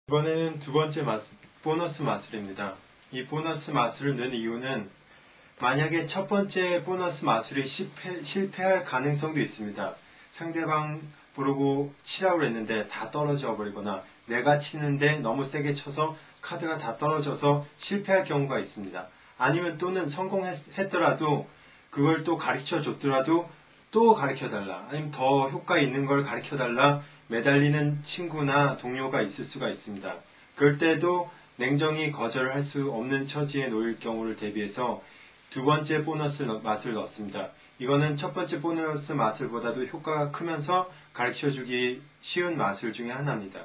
이번에는 두 번째 보너스 마술입니다. 이 보너스 마술을 넣은 이유는 만약에 첫 번째 보너스 마술이 실패할 가능성도 있습니다. 상대방 부르고 치라고 했는데 다 떨어져 버리거나 내가 치는데 너무 세게 쳐서 카드가 다 떨어져서 실패할 경우가 있습니다. 아니면 또는 성공했더라도 그걸 또 가르쳐 줬더라도 또 가르쳐 달라. 아니면 더 효과 있는 걸 가르쳐 달라. 매달리는 친구나 동료가 있을 수가 있습니다. 그럴 때도 냉정히 거절할 수 없는 처지에 놓일 경우를 대비해서 두 번째 보너스 맛을 넣습니다. 이거는 첫 번째 보너스 마술보다도 효과가 크면서 가르쳐주기 쉬운 마술 중에 하나입니다.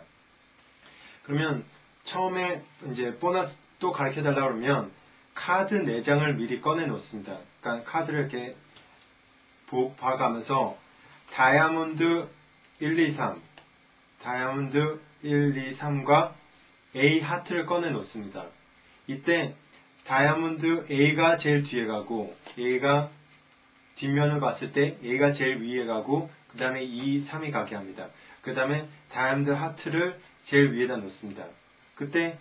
그러면 처음에 이제 보너스 또 가르쳐달라고 그러면 카드 4장을 미리 꺼내 놓습니다. 그러니까 카드를 이렇게 봐가면서 다이아몬드 1, 2, 3, 다이아몬드 1, 2, 3과 A 하트를 꺼내 놓습니다. 이때 다이아몬드 A가 제일 뒤에 가고 A가 뒷면을 봤을 때 A가 제일 위에 가고 그 다음에 2, 3이 가게 합니다. 그 다음에 다이아몬드 하트를 제일 위에다 놓습니다. 그때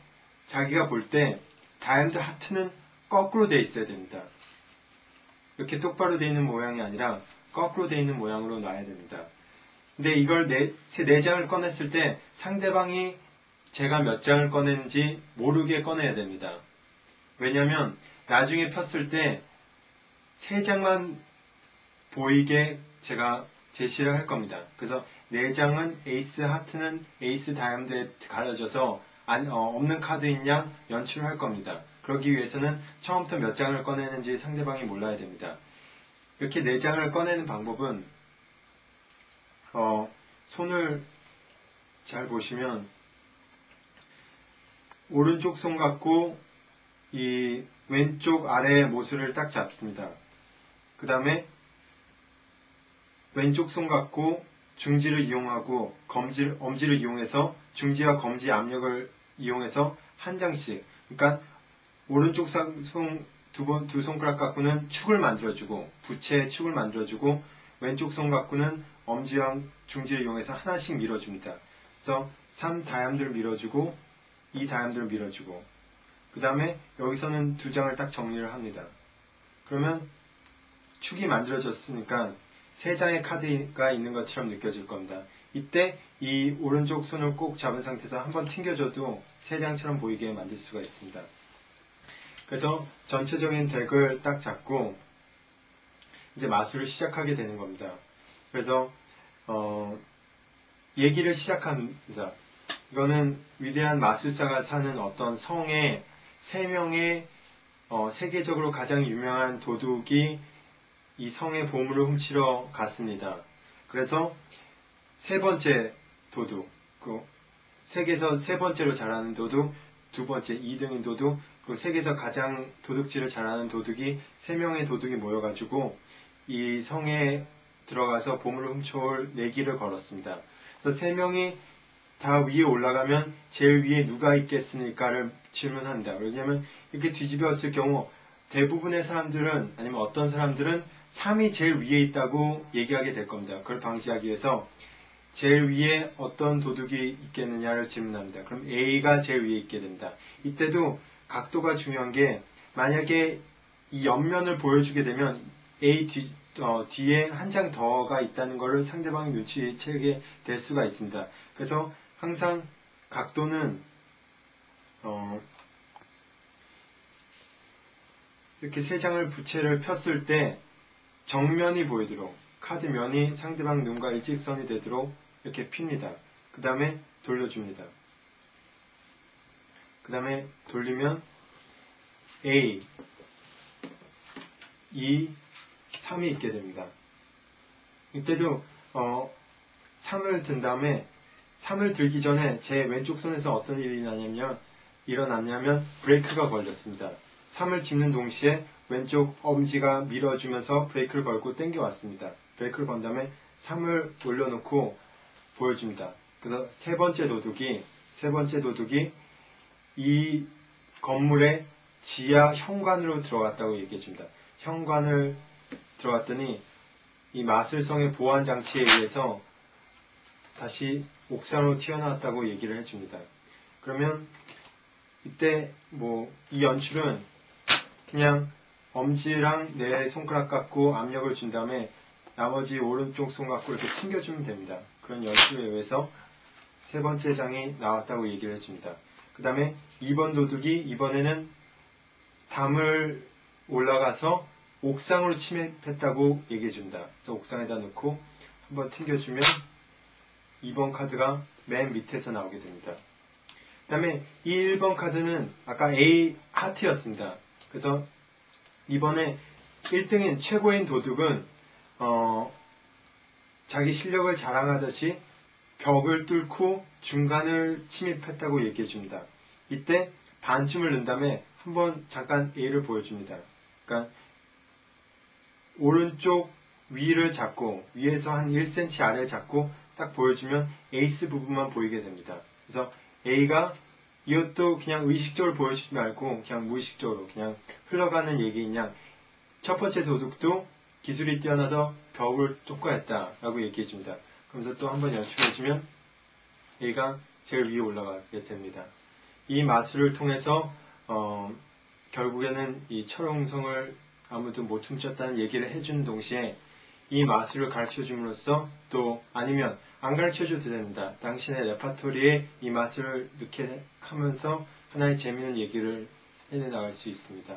자기가 볼 때 다이아몬드 하트는 거꾸로 되어 있어야 됩니다. 이렇게 똑바로 되어 있는 모양이 아니라 거꾸로 되어 있는 모양으로 놔야 됩니다. 근데 이걸 네 장을 꺼냈을 때 상대방이 제가 몇 장을 꺼냈는지 모르게 꺼내야 됩니다. 왜냐하면 나중에 폈을 때 3장만 보이게 제가 제시를 할 겁니다. 그래서 4장은 에이스 하트는 에이스 다이아몬드에 가려져서 없는 카드인 양 연출을 할 겁니다. 그러기 위해서는 처음부터 몇 장을 꺼내는지 상대방이 몰라야 됩니다. 이렇게 4장을 꺼내는 방법은 손을 잘 보시면 오른쪽 손 갖고 이 왼쪽 아래 모술을 딱 잡습니다. 그 다음에 왼쪽 손 갖고 중지를 이용하고 엄지를 이용해서 중지와 검지 압력을 이용해서 한 장씩, 그러니까 오른쪽 두 손가락 갖고는 축을 만들어주고 부채의 축을 만들어주고 왼쪽 손 갖고는 엄지와 중지를 이용해서 하나씩 밀어줍니다. 그래서 3 다이아몬드를 밀어주고 2 다이아몬드를 밀어주고 그 다음에 여기서는 2장을 딱 정리를 합니다. 그러면 축이 만들어졌으니까 3장의 카드가 있는 것처럼 느껴질 겁니다. 이때 이 오른쪽 손을 꼭 잡은 상태에서 한번 튕겨줘도 3장처럼 보이게 만들 수가 있습니다. 그래서 전체적인 덱을 딱 잡고 이제 마술을 시작하게 되는 겁니다. 그래서 얘기를 시작합니다. 이거는 위대한 마술사가 사는 어떤 성에 3명의 세계적으로 가장 유명한 도둑이 이 성의 보물을 훔치러 갔습니다. 그래서 3번째 도둑, 세계에서 3번째로 잘하는 도둑, 2번째 2등인 도둑, 그리고 세계에서 가장 도둑질을 잘하는 도둑이 3명의 도둑이 모여가지고 이 성에 들어가서 보물을 훔쳐올 내기를 걸었습니다. 그래서 3명이 다 위에 올라가면 제일 위에 누가 있겠습니까를 질문합니다. 왜냐하면 이렇게 뒤집었을 경우 대부분의 사람들은 아니면 어떤 사람들은 3이 제일 위에 있다고 얘기하게 될 겁니다. 그걸 방지하기 위해서 제일 위에 어떤 도둑이 있겠느냐를 질문합니다. 그럼 A가 제일 위에 있게 됩니다. 이때도 각도가 중요한 게 만약에 이 옆면을 보여주게 되면 A 뒤에 한 장 더가 있다는 것을 상대방이 눈치채게 될 수가 있습니다. 그래서 항상 각도는 이렇게 3장을 부채를 폈을 때 정면이 보이도록 카드면이 상대방 눈과 일직선이 되도록 이렇게 핍니다. 그 다음에 돌려줍니다. 그 다음에 돌리면 A, 2, 3이 있게 됩니다. 이때도 3을 든 다음에 3을 들기 전에 제 왼쪽 손에서 어떤 일이 일어났냐면 브레이크가 걸렸습니다. 3을 짚는 동시에 왼쪽 엄지가 밀어주면서 브레이크를 걸고 당겨왔습니다. 브레이크를 건 다음에 3을 올려놓고 보여줍니다. 그래서 세 번째 도둑이 이 건물의 지하 현관으로 들어갔다고 얘기해줍니다. 현관을 들어갔더니 이 마술성의 보안 장치에 의해서 다시 옥상으로 튀어나왔다고 얘기를 해줍니다. 그러면 이때 뭐 이 연출은 그냥 엄지랑 내 손가락 갖고 압력을 준 다음에 나머지 오른쪽 손 갖고 이렇게 튕겨주면 됩니다. 그런 연출에 의해서 세 번째 장이 나왔다고 얘기를 해줍니다. 그 다음에 2번 도둑이 이번에는 담을 올라가서 옥상으로 침입했다고 얘기해준다. 그래서 옥상에다 넣고 한번 튕겨주면 2번 카드가 맨 밑에서 나오게 됩니다. 그 다음에 이 1번 카드는 아까 A 하트였습니다. 그래서 이번에 1등인 최고인 도둑은 자기 실력을 자랑하듯이 벽을 뚫고 중간을 침입했다고 얘기해줍니다. 이때 반쯤을 넣은 다음에 한번 잠깐 A를 보여줍니다. 그러니까 오른쪽 위를 잡고 위에서 한 1cm 아래를 잡고 딱 보여주면 에이스 부분만 보이게 됩니다. 그래서 A가 이것도 그냥 의식적으로 보여주지 말고 그냥 무의식적으로 그냥 흘러가는 얘기인 양 첫 번째 도둑도 기술이 뛰어나서 벽을 통과했다라고 얘기해줍니다. 그러면서 또 한번 연출해주면 A가 제일 위에 올라가게 됩니다. 이 마술을 통해서 결국에는 이 철옹성을 아무도 못 훔쳤다는 얘기를 해주는 동시에 이 마술을 가르쳐줌으로써 또 아니면 안 가르쳐줘도 된다. 당신의 레파토리에 이 마술을 넣게 하면서 하나의 재미있는 얘기를 해내나갈 수 있습니다.